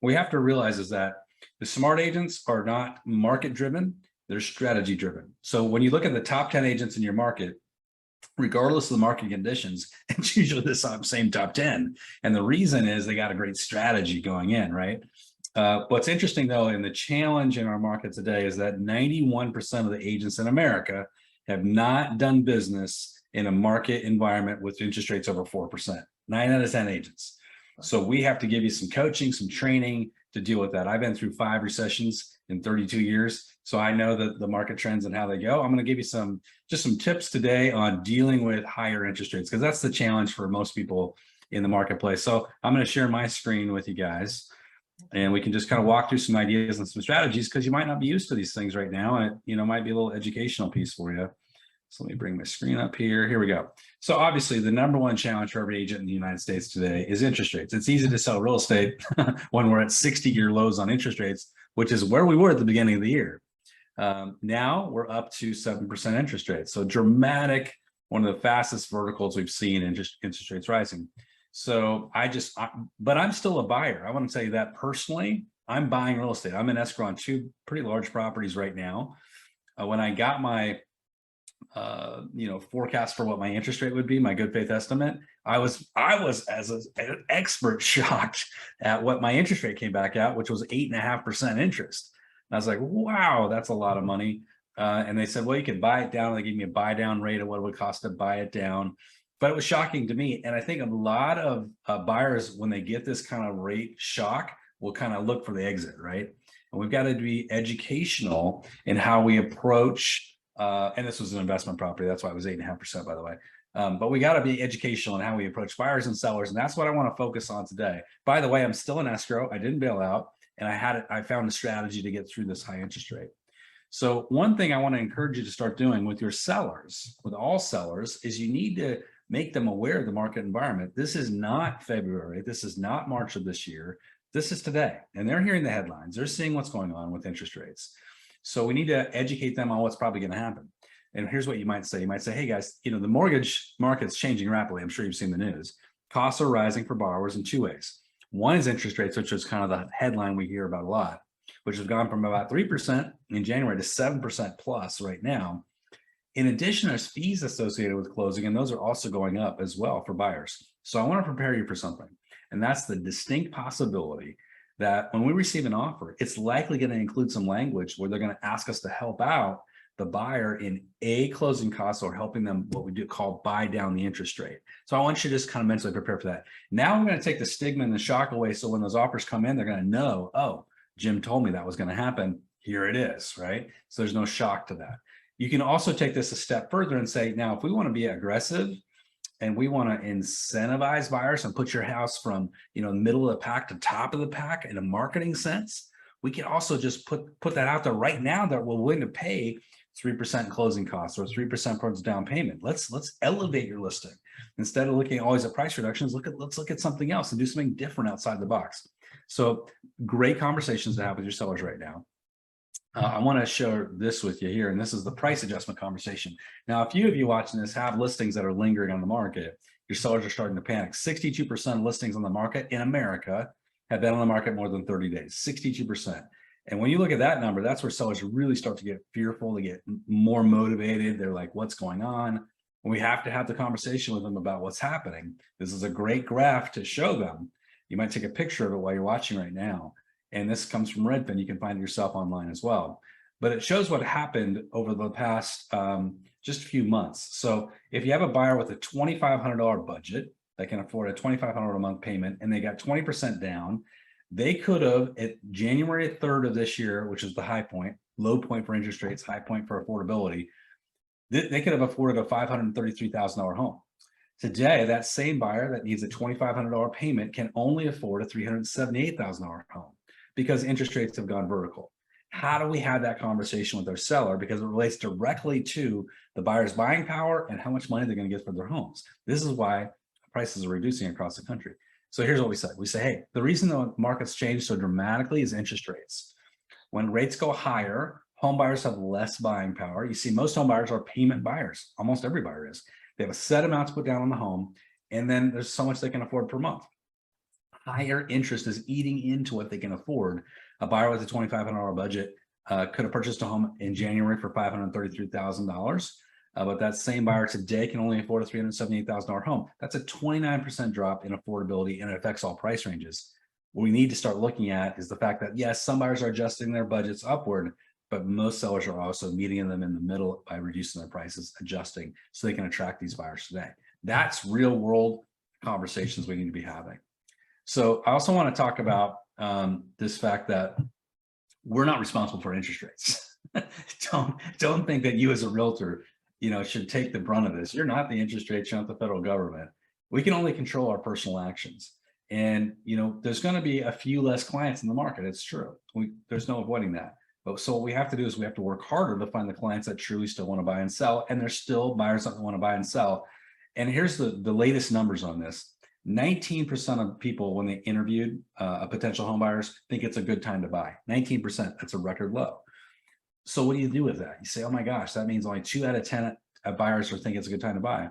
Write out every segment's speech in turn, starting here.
we have to realize is that the smart agents are not market driven, they're strategy driven. So when you look at the top 10 agents in your market, regardless of the market conditions, it's usually the same top 10. And the reason is they got a great strategy going in, right? What's interesting though, and the challenge in our market today is that 91% of the agents in America have not done business in a market environment with interest rates over 4%, 9 out of 10 agents. So we have to give you some coaching, some training to deal with that. I've been through 5 recessions in 32 years. So I know that the market trends and how they go. I'm going to give you just some tips today on dealing with higher interest rates, because that's the challenge for most people in the marketplace. So I'm going to share my screen with you guys, and we can just kind of walk through some ideas and some strategies, because you might not be used to these things right now. And it, might be a little educational piece for you. So let me bring my screen up here. Here we go. So obviously the number one challenge for every agent in the United States today is interest rates. It's easy to sell real estate when we're at 60-year lows on interest rates, which is where we were at the beginning of the year. Now we're up to 7% interest rates. So dramatic, one of the fastest verticals we've seen in interest rates rising. So but I'm still a buyer. I want to tell you that personally, I'm buying real estate. I'm in escrow on 2 pretty large properties right now. When I got my forecast for what my interest rate would be, my good faith estimate, I was as an expert shocked at what my interest rate came back out, which was 8.5% interest. And I was like, wow, that's a lot of money. And they said, well, you can buy it down. They gave me a buy down rate of what it would cost to buy it down. But it was shocking to me. And I think a lot of buyers, when they get this kind of rate shock, will kind of look for the exit, right? And we've got to be educational in how we approach, and this was an investment property. That's why it was 8.5%, by the way. But we got to be educational in how we approach buyers and sellers. And that's what I want to focus on today. By the way, I'm still in escrow. I didn't bail out. And I found a strategy to get through this high interest rate. So one thing I want to encourage you to start doing with your sellers, with all sellers, is you need to make them aware of the market environment. This is not February. This is not March of this year. This is today. And they're hearing the headlines. They're seeing what's going on with interest rates. So we need to educate them on what's probably going to happen. And here's what you might say. You might say, hey guys, the mortgage market's changing rapidly. I'm sure you've seen the news. Costs are rising for borrowers in 2 ways. One is interest rates, which is kind of the headline we hear about a lot, which has gone from about 3% in January to 7% plus right now. In addition, there's fees associated with closing, and those are also going up as well for buyers. So I want to prepare you for something, and that's the distinct possibility that when we receive an offer, it's likely going to include some language where they're going to ask us to help out the buyer in closing costs, or helping them what we do call buy down the interest rate. So I want you to just kind of mentally prepare for that. Now we're going to take the stigma and the shock away. So when those offers come in, they're going to know, oh, Jim told me that was going to happen. Here it is, right? So there's no shock to that. You can also take this a step further and say, now, if we want to be aggressive and we want to incentivize buyers and put your house from, middle of the pack to top of the pack in a marketing sense, we can also just put that out there right now that we're willing to pay 3% closing costs or 3% towards down payment. Let's elevate your listing. Instead of looking always at price reductions, let's look at something else and do something different outside the box. So great conversations to have with your sellers right now. I want to share this with you here, and this is the price adjustment conversation. Now, a few of you watching this have listings that are lingering on the market. Your sellers are starting to panic. 62% of listings on the market in America have been on the market more than 30 days, 62%. And when you look at that number, that's where sellers really start to get fearful, they get more motivated. They're like, what's going on? And we have to have the conversation with them about what's happening. This is a great graph to show them. You might take a picture of it while you're watching right now. And this comes from Redfin. You can find it yourself online as well. But it shows what happened over the past just a few months. So if you have a buyer with a $2,500 budget that can afford a $2,500 a month payment, and they got 20% down, they could have, at January 3rd of this year, which is the high point, low point for interest rates, high point for affordability, they could have afforded a $533,000 home. Today, that same buyer that needs a $2,500 payment can only afford a $378,000 home because interest rates have gone vertical. How do we have that conversation with our seller? Because it relates directly to the buyer's buying power and how much money they're going to get for their homes. This is why prices are reducing across the country. So here's what we say. We say, hey, the reason the market's changed so dramatically is interest rates. When rates go higher, home buyers have less buying power. You see, most home buyers are payment buyers. Almost every buyer is. They have a set amount to put down on the home, and then there's so much they can afford per month. higher interest is eating into what they can afford. A buyer with a $2,500 budget could have purchased a home in January for $533,000. But that same buyer today can only afford a $378,000 home. That's a 29% drop in affordability, and it affects all price ranges. What we need to start looking at is the fact that, yes, some buyers are adjusting their budgets upward, but most sellers are also meeting them in the middle by reducing their prices, adjusting so they can attract these buyers today. That's real world conversations we need to be having. So I also want to talk about this fact that we're not responsible for interest rates. don't think that you as a realtor, should take the brunt of this. You're not the interest rates, you're not the federal government. We can only control our personal actions. And, there's going to be a few less clients in the market. It's true. There's no avoiding that. But so what we have to do is we have to work harder to find the clients that truly still want to buy and sell. And there's still buyers that want to buy and sell. And here's the latest numbers on this. 19% of people, when they interviewed a potential home buyers, think it's a good time to buy. 19%, that's a record low. So what do you do with that? You say, oh my gosh, that means only 2 out of 10 buyers are thinking it's a good time to buy.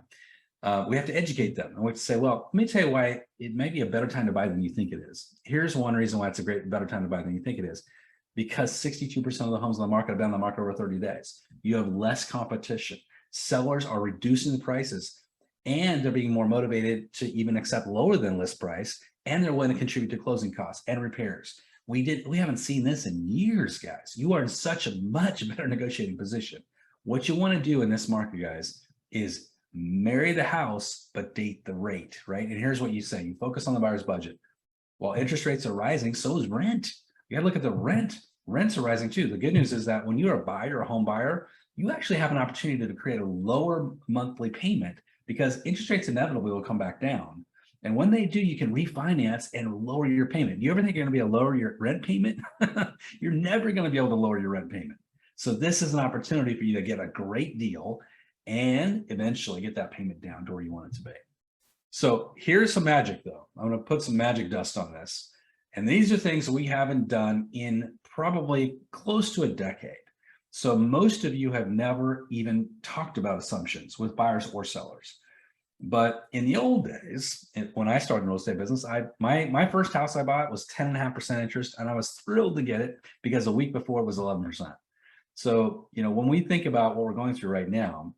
We have to educate them. And we have to say, well, let me tell you why it may be a better time to buy than you think it is. Here's one reason why it's a better time to buy than you think it is. Because 62% of the homes on the market have been on the market over 30 days. You have less competition. Sellers are reducing the prices, and they're being more motivated to even accept lower than list price, and they're willing to contribute to closing costs and repairs. We haven't seen this in years, guys. You are in such a much better negotiating position. What you want to do in this market, guys, is marry the house, but date the rate, right? And here's what you say. You focus on the buyer's budget. While interest rates are rising, so is rent. You got to look at the rent. Rents are rising too. The good news is that when you're a buyer, a home buyer, you actually have an opportunity to create a lower monthly payment because interest rates inevitably will come back down. And when they do, you can refinance and lower your payment. You ever think you're going to be able to lower your rent payment? You're never going to be able to lower your rent payment. So this is an opportunity for you to get a great deal and eventually get that payment down to where you want it to be. So here's some magic though. I'm going to put some magic dust on this. And these are things we haven't done in probably close to a decade. So most of you have never even talked about assumptions with buyers or sellers. But in the old days, when I started in real estate business, my first house I bought was 10.5% interest, and I was thrilled to get it because a week before it was 11%. So, when we think about what we're going through right now,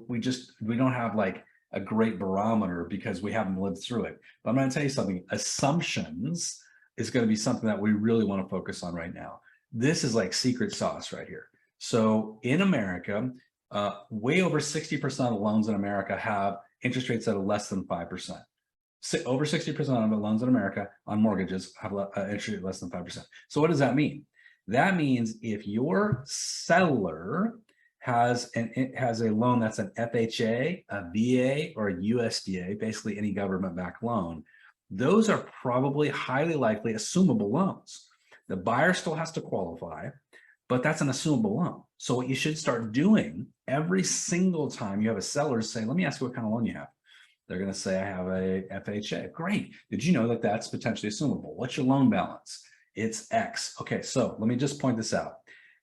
we don't have like a great barometer because we haven't lived through it. But I'm going to tell you something. Assumptions is going to be something that we really want to focus on right now. This is like secret sauce right here. So in America, way over 60% of the loans in America have interest rates that are less than 5%. Over 60% of the loans in America on mortgages have interest rate less than 5%. So what does that mean? That means if your seller has a loan that's an FHA, a VA, or a USDA, basically any government-backed loan, those are probably highly likely assumable loans. The buyer still has to qualify, but that's an assumable loan. So what you should start doing every single time you have a seller say, let me ask you what kind of loan you have. They're going to say, I have a FHA. Great. Did you know that that's potentially assumable? What's your loan balance? It's X. Okay, so let me just point this out.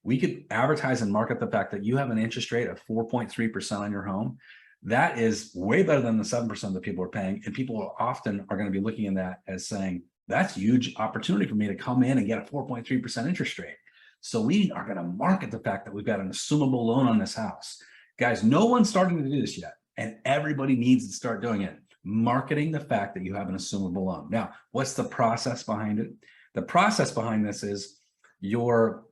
We could advertise and market the fact that you have an interest rate of 4.3% on your home. That is way better than the 7% that people are paying. And people often are going to be looking at that as saying, that's a huge opportunity for me to come in and get a 4.3% interest rate. So we are going to market the fact that we've got an assumable loan on this house. Guys, no one's starting to do this yet, and everybody needs to start doing it. Marketing the fact that you have an assumable loan. Now, what's the process behind it? The process behind this is your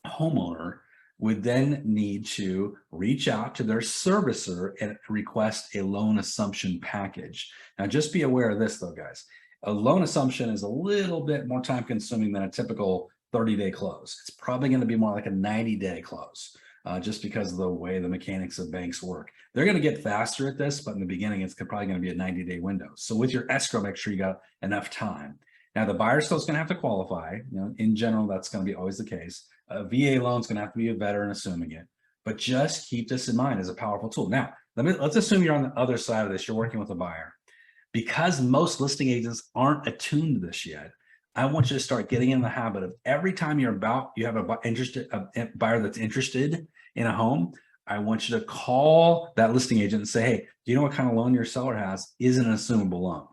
homeowner would then need to reach out to their servicer and request a loan assumption package. Now, just be aware of this though, guys. A loan assumption is a little bit more time consuming than a typical 30-day close. It's probably going to be more like a 90-day close, just because of the way the mechanics of banks work. They're going to get faster at this, but in the beginning, it's probably going to be a 90-day window. So with your escrow, make sure you got enough time. Now, the buyer still is going to have to qualify. In general, that's going to be always the case. A VA loan is going to have to be a veteran assuming it, but just keep this in mind as a powerful tool. Now, let's assume you're on the other side of this. You're working with a buyer. Because most listing agents aren't attuned to this yet, I want you to start getting in the habit of every time you have a buyer that's interested in a home, I want you to call that listing agent and say, hey, do you know what kind of loan your seller has? Is an assumable loan.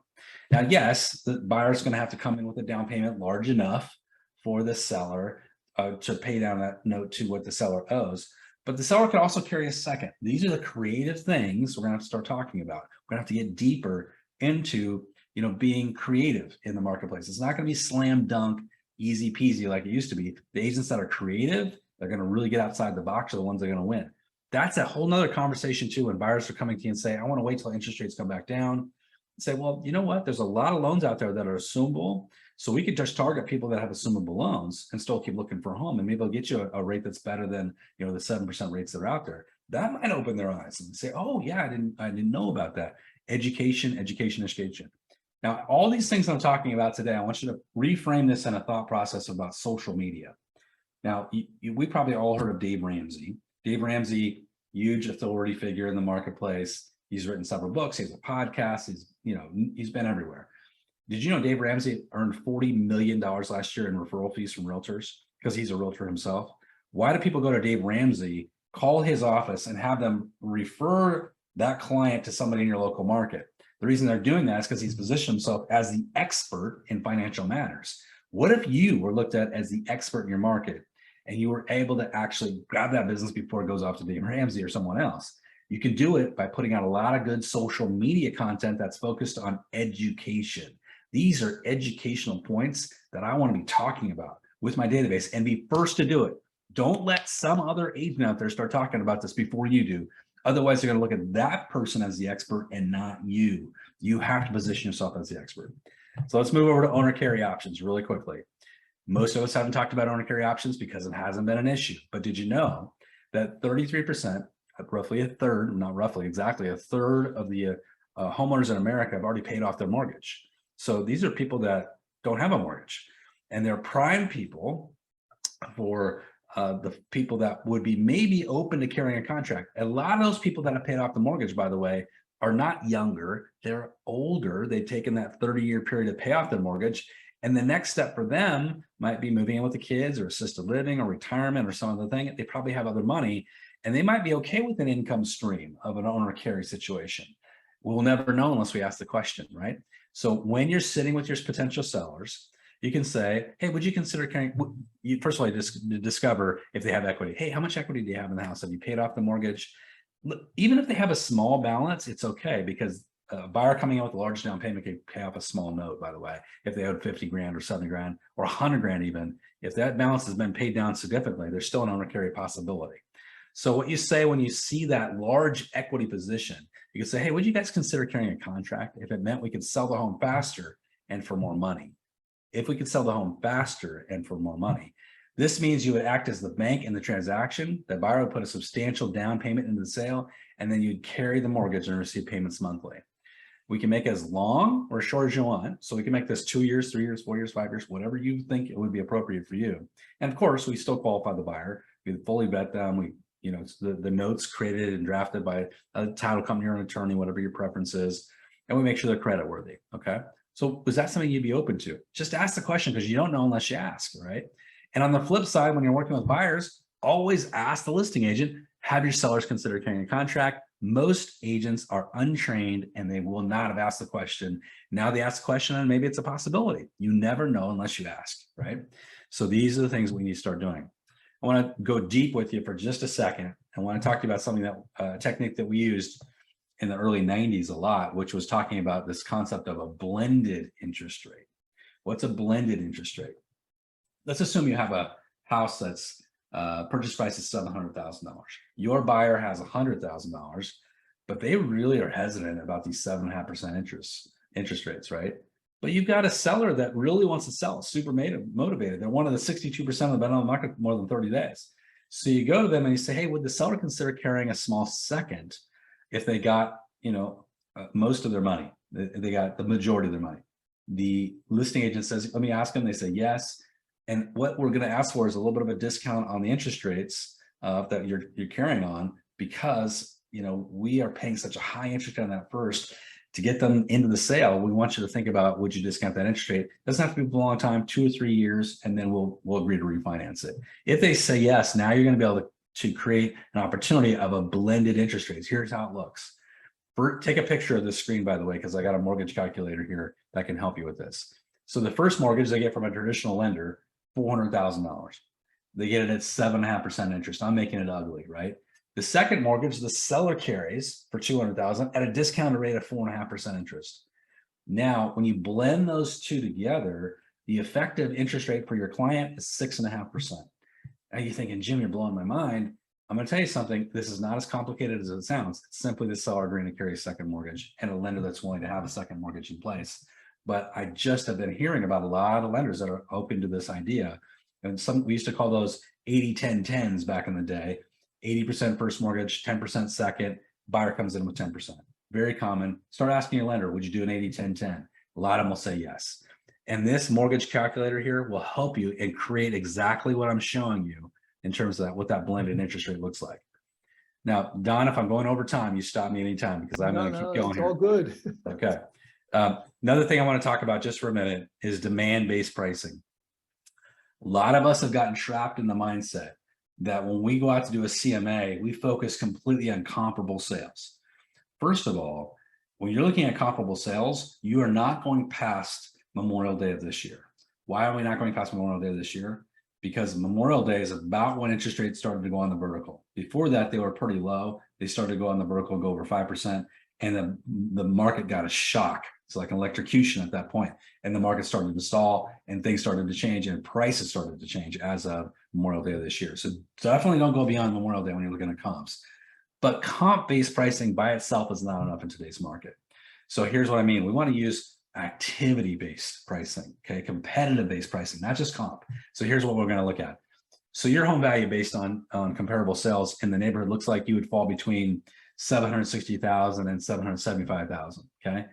Now, yes, the buyer's going to have to come in with a down payment large enough for the seller to pay down that note to what the seller owes. But the seller could also carry a second. These are the creative things we're going to have to start talking about. We're going to have to get deeper into, being creative in the marketplace. It's not going to be slam dunk, easy peasy like it used to be. The agents that are creative, they're going to really get outside the box, are the ones that are going to win. That's a whole nother conversation too, when buyers are coming to you and say, I want to wait till interest rates come back down. Say, well, you know what? There's a lot of loans out there that are assumable. So we could just target people that have assumable loans and still keep looking for a home. And maybe they'll get you a rate that's better than, the 7% rates that are out there. That might open their eyes and say, oh yeah, I didn't know about that. Education. Now, all these things I'm talking about today, I want you to reframe this in a thought process about social media. Now, we probably all heard of Dave Ramsey. Dave Ramsey, huge authority figure in the marketplace. He's written several books. He has a podcast. He's been everywhere. Did you know Dave Ramsey earned $40 million last year in referral fees from realtors because he's a realtor himself? Why do people go to Dave Ramsey, call his office, and have them refer that client to somebody in your local market? The reason they're doing that is because he's positioned himself as the expert in financial matters. What if you were looked at as the expert in your market and you were able to actually grab that business before it goes off to Dave Ramsey or someone else? You can do it by putting out a lot of good social media content that's focused on education. These are educational points that I want to be talking about with my database and be first to do it. Don't let some other agent out there start talking about this before you do. Otherwise, they're going to look at that person as the expert and not you. You have to position yourself as the expert. So let's move over to owner carry options really quickly. Most of us haven't talked about owner carry options because it hasn't been an issue. But did you know that 33%, roughly a third, not roughly, exactly a third of the homeowners in America have already paid off their mortgage? So these are people that don't have a mortgage, and they're prime people for the people that would be maybe open to carrying a contract. A lot of those people that have paid off the mortgage, by the way, are not younger, they're older. They've taken that 30-year period to pay off their mortgage. And the next step for them might be moving in with the kids or assisted living or retirement or some other thing. They probably have other money, and they might be okay with an income stream of an owner carry situation. We'll never know unless we ask the question, right? So when you're sitting with your potential sellers, you can say, hey, would you consider carrying, first of all, you discover if they have equity. Hey, how much equity do you have in the house? Have you paid off the mortgage? Even if they have a small balance, it's okay, because a buyer coming in with a large down payment can pay off a small note, by the way, if they owed 50 grand or 70 grand or 100 grand even. If that balance has been paid down significantly, there's still an owner carry possibility. So what you say when you see that large equity position, you can say, hey, would you guys consider carrying a contract if it meant we could sell the home faster and for more money? If we could sell the home faster and for more money, this means you would act as the bank in the transaction. The buyer would put a substantial down payment into the sale, and then you'd carry the mortgage and receive payments monthly. We can make as long or as short as you want. So we can make this 2 years, 3 years, 4 years, 5 years, whatever you think it would be appropriate for you. And of course, we still qualify the buyer. We fully vet them. The notes created and drafted by a title company or an attorney, whatever your preference is, and we make sure they're credit worthy. Okay. So was that something you'd be open to? Just ask the question, because you don't know unless you ask, right? And on the flip side, when you're working with buyers, always ask the listing agent, have your sellers consider carrying a contract? Most agents are untrained and they will not have asked the question. Now they ask the question and maybe it's a possibility. You never know unless you ask, right? So these are the things we need to start doing. I want to go deep with you for just a second. I want to talk to you about something that technique that we used in the early 90s a lot, which was talking about this concept of a blended interest rate. What's a blended interest rate? Let's assume you have a house that's purchase price is $700,000. Your buyer has $100,000, but they really are hesitant about these 7.5% interest rates, right? But you've got a seller that really wants to sell, super motivated. They're one of the 62% that have been on the market more than 30 days. So you go to them and you say, hey, would the seller consider carrying a small second if they got, most of their money? They got the majority of their money. The listing agent says, let me ask them. They say yes. And what we're going to ask for is a little bit of a discount on the interest rates that you're carrying on, because we are paying such a high interest on that first. To get them into the sale, we want you to think about, would you discount that interest rate? It doesn't have to be a long time, 2 or 3 years, and then we'll agree to refinance it. If they say yes, now you're going to be able to create an opportunity of a blended interest rates. Here's how it looks. Take a picture of the screen, by the way, because I got a mortgage calculator here that can help you with this. So the first mortgage they get from a traditional lender, $400,000. They get it at 7.5% interest. I'm making it ugly, right? The second mortgage, the seller carries for $200,000 at a discounted rate of 4.5% interest. Now, when you blend those two together, the effective interest rate for your client is 6.5%. Now you're thinking, Jim, you're blowing my mind. I'm going to tell you something. This is not as complicated as it sounds. It's simply the seller agreeing to carry a second mortgage and a lender that's willing to have a second mortgage in place. But I just have been hearing about a lot of lenders that are open to this idea. And we used to call those 80-10-10s back in the day. 80% first mortgage, 10% second, buyer comes in with 10%. Very common. Start asking your lender, would you do an 80-10-10? A lot of them will say yes. And this mortgage calculator here will help you and create exactly what I'm showing you in terms of that, what that blended interest rate looks like. Now, Don, if I'm going over time, you stop me anytime because I'm going to keep going it's here. all good. Okay. Another thing I want to talk about just for a minute is demand-based pricing. A lot of us have gotten trapped in the mindset that when we go out to do a CMA, we focus completely on comparable sales. First of all, when you're looking at comparable sales, you are not going past Memorial Day of this year. Why are we not going past Memorial Day of this year? Because Memorial Day is about when interest rates started to go on the vertical. Before that, they were pretty low. They started to go on the vertical and go over 5%. And the market got a shock. It's like an electrocution at that point. And the market started to stall and things started to change and prices started to change as of Memorial Day of this year. So definitely don't go beyond Memorial Day when you're looking at comps. But comp-based pricing by itself is not enough in today's market. So here's what I mean. We want to use activity-based pricing, okay? Competitive-based pricing, not just comp. So here's what we're going to look at. So your home value based on comparable sales in the neighborhood looks like you would fall between $760,000 and $775,000, okay?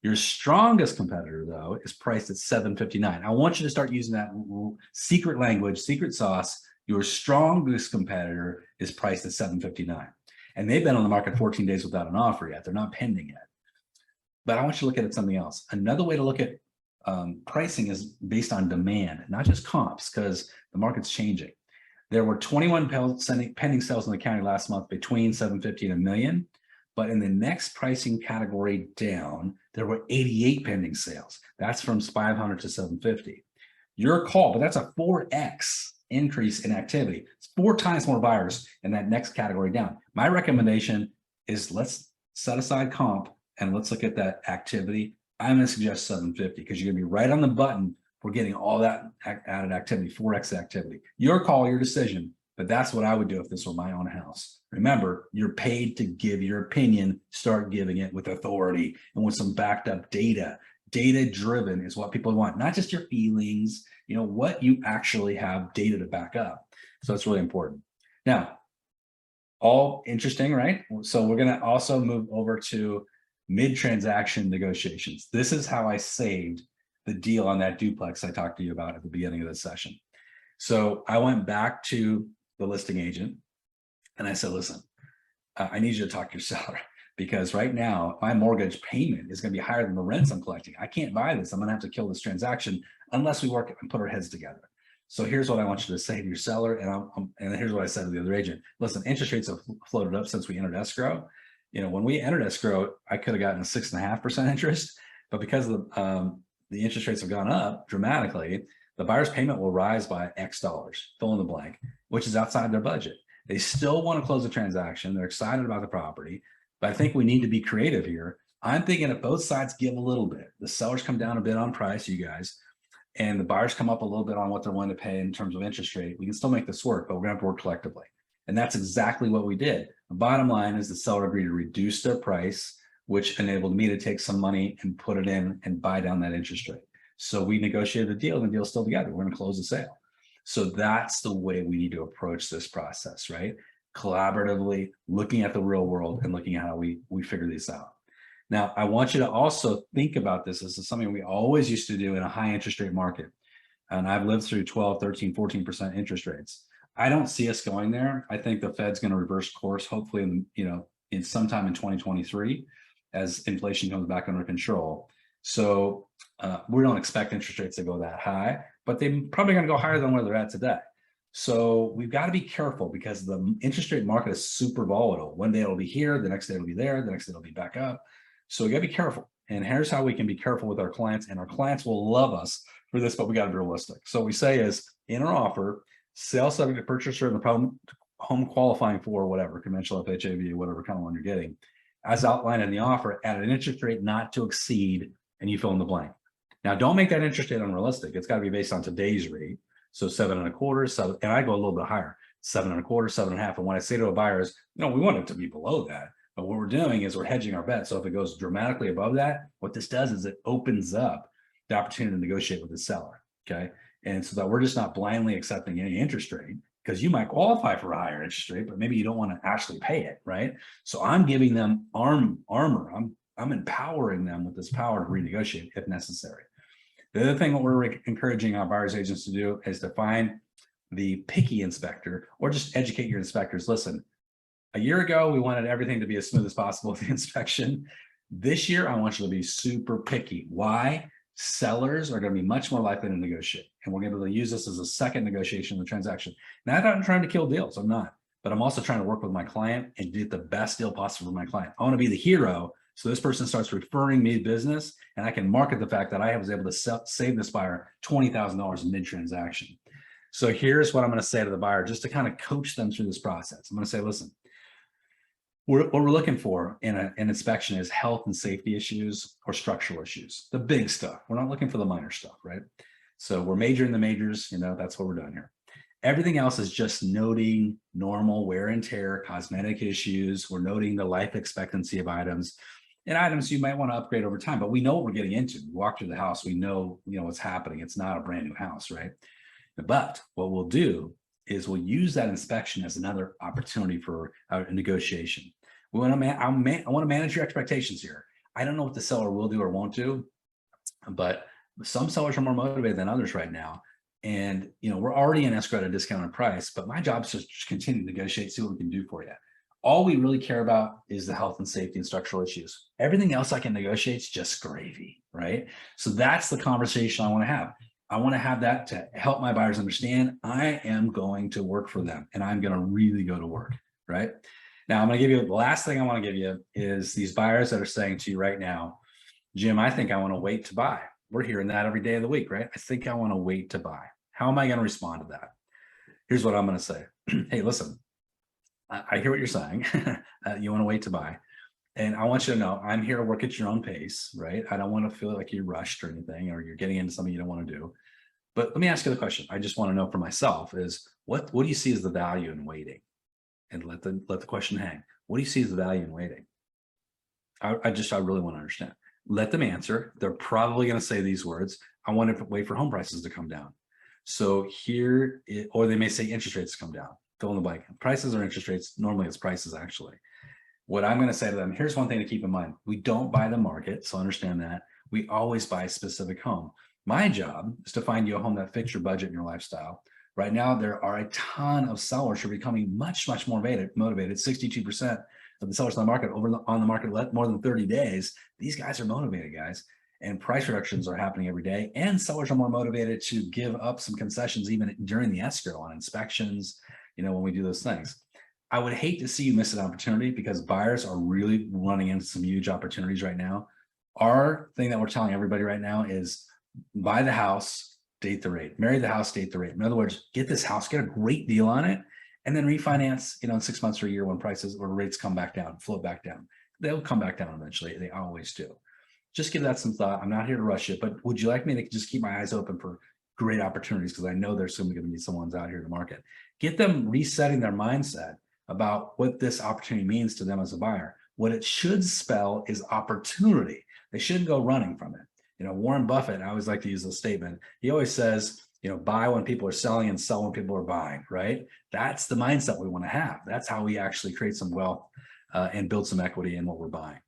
Your strongest competitor, though, is priced at $759,000. I want you to start using that secret language, secret sauce. Your strongest competitor is priced at $759,000. And they've been on the market 14 days without an offer yet. They're not pending yet. But I want you to look at it something else. Another way to look at pricing is based on demand, not just comps, because the market's changing. There were 21 pending sales in the county last month between $750,000 and $1 million. But in the next pricing category down, there were 88 pending sales. That's from $500 to $750. Your call, but that's a 4x increase in activity. It's 4 times more buyers in that next category down. My recommendation is let's set aside comp and let's look at that activity. I'm going to suggest 750 because you're going to be right on the button for getting all that added activity, 4x activity. Your call, your decision, but that's what I would do if this were my own house. Remember, you're paid to give your opinion. Start giving it with authority and with some backed up data. Data driven is what people want, not just your feelings, you know, what you actually have data to back up. So it's really important. Now, all interesting, right? So we're going to also move over to mid-transaction negotiations. This is how I saved the deal on that duplex I talked to you about at the beginning of this session. So I went back to the listing agent and I said, listen, I need you to talk to your seller because right now my mortgage payment is going to be higher than the rents I'm collecting. I can't buy this. I'm going to have to kill this transaction unless we work and put our heads together. So here's what I want you to say to your seller. And here's what I said to the other agent. Listen, interest rates have floated up since we entered escrow. You know, when we entered escrow, I could have gotten a 6.5% interest, but because of the interest rates have gone up dramatically, the buyer's payment will rise by X dollars, fill in the blank, which is outside their budget. They still want to close the transaction. They're excited about the property, but I think we need to be creative here. I'm thinking if both sides give a little bit, the sellers come down a bit on price, you guys, and the buyers come up a little bit on what they're willing to pay in terms of interest rate, we can still make this work, but we're going to have to work collectively. And that's exactly what we did. The bottom line is the seller agreed to reduce their price, which enabled me to take some money and put it in and buy down that interest rate. So we negotiated a deal and the deal's still together. We're going to close the sale. So that's the way we need to approach this process, right? Collaboratively, looking at the real world and looking at how we figure this out. Now, I want you to also think about this. This is something we always used to do in a high interest rate market. And I've lived through 12, 13, 14% interest rates. I don't see us going there. I think the Fed's going to reverse course, hopefully, in sometime in 2023, as inflation comes back under control. So we don't expect interest rates to go that high, but they're probably going to go higher than where they're at today. So we've got to be careful because the interest rate market is super volatile. One day it'll be here, the next day it'll be there, the next day it'll be back up. So we got to be careful. And here's how we can be careful with our clients, and our clients will love us for this, but we got to be realistic. So what we say is in our offer, sale subject to purchaser and the problem home qualifying for whatever, conventional FHA, whatever kind of loan you're getting, as outlined in the offer at an interest rate not to exceed, and you fill in the blank. Now, don't make that interest rate unrealistic. It's got to be based on today's rate. So 7.25, 7, and I go a little bit higher, 7.25, 7.5. And when I say to a buyer is, we want it to be below that. But what we're doing is we're hedging our bet. So if it goes dramatically above that, what this does is it opens up the opportunity to negotiate with the seller. Okay. And so that we're just not blindly accepting any interest rate, because you might qualify for a higher interest rate, but maybe you don't want to actually pay it. Right. So I'm giving them armor. I'm empowering them with this power to renegotiate if necessary. The other thing that we're encouraging our buyers agents to do is to find the picky inspector, or just educate your inspectors. Listen, a year ago, we wanted everything to be as smooth as possible with the inspection. This year, I want you to be super picky. Why? Sellers are going to be much more likely to negotiate, and we're going to be able to use this as a second negotiation in the transaction. Now, I'm not trying to kill deals. I'm not, but I'm also trying to work with my client and get the best deal possible for my client. I want to be the hero. So this person starts referring me business, and I can market the fact that I was able to save this buyer $20,000 mid-transaction. So here's what I'm going to say to the buyer, just to kind of coach them through this process. I'm going to say, listen, what we're looking for in an inspection is health and safety issues or structural issues, the big stuff. We're not looking for the minor stuff, right? So we're majoring the majors, that's what we're doing here. Everything else is just noting normal wear and tear, cosmetic issues. We're noting the life expectancy of items. And items you might want to upgrade over time, but we know what we're getting into. We walk through the house, we know, what's happening. It's not a brand new house, right? But what we'll do is we'll use that inspection as another opportunity for a negotiation. I want to manage your expectations here. I don't know what the seller will do or won't do, but some sellers are more motivated than others right now. And, we're already in escrow at a discounted price, but my job is to continue to negotiate, see what we can do for you. All we really care about is the health and safety and structural issues. Everything else I can negotiate is just gravy, right? So that's the conversation I want to have. I want to have that to help my buyers understand I am going to work for them, and I'm going to really go to work, right? Now, I'm going to give you the last thing I want to give you is these buyers that are saying to you right now, Jim, I think I want to wait to buy. We're hearing that every day of the week, right? I think I want to wait to buy. How am I going to respond to that? Here's what I'm going to say. Hey, listen, I hear what you're saying. You want to wait to buy. And I want you to know I'm here to work at your own pace, right? I don't want to feel like you're rushed or anything, or you're getting into something you don't want to do. But let me ask you the question. I just want to know for myself is what do you see as the value in waiting? And let the question hang. What do you see as the value in waiting? I really want to understand. Let them answer. They're probably going to say these words. I want to wait for home prices to come down. So or they may say interest rates come down. Fill in the blank. Prices or interest rates. Normally it's prices actually. What I'm going to say to them, here's one thing to keep in mind. We don't buy the market, so understand that. We always buy a specific home. My job is to find you a home that fits your budget and your lifestyle. Right now, there are a ton of sellers who are becoming much, much more motivated. 62% of the sellers on the market on the market more than 30 days. These guys are motivated, guys. And price reductions are happening every day. And sellers are more motivated to give up some concessions even during the escrow on inspections, when we do those things. I would hate to see you miss an opportunity because buyers are really running into some huge opportunities right now. Our thing that we're telling everybody right now is buy the house, date the rate, marry the house, date the rate. In other words, get this house, get a great deal on it, and then refinance, in 6 months or a year when prices or rates come back down, float back down. They'll come back down eventually. They always do. Just give that some thought. I'm not here to rush it, but would you like me to just keep my eyes open for great opportunities? Because I know there's soon going to be someone's out here in the market. Get them resetting their mindset about what this opportunity means to them as a buyer. What it should spell is opportunity. They shouldn't go running from it. Warren Buffett, I always like to use this statement. He always says, buy when people are selling and sell when people are buying, right? That's the mindset we want to have. That's how we actually create some wealth and build some equity in what we're buying.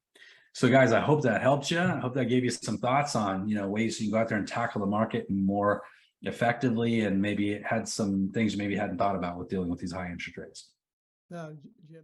So guys, I hope that helped you. I hope that gave you some thoughts on, ways you can go out there and tackle the market more effectively, and maybe it had some things you maybe hadn't thought about with dealing with these high interest rates. No, Jim.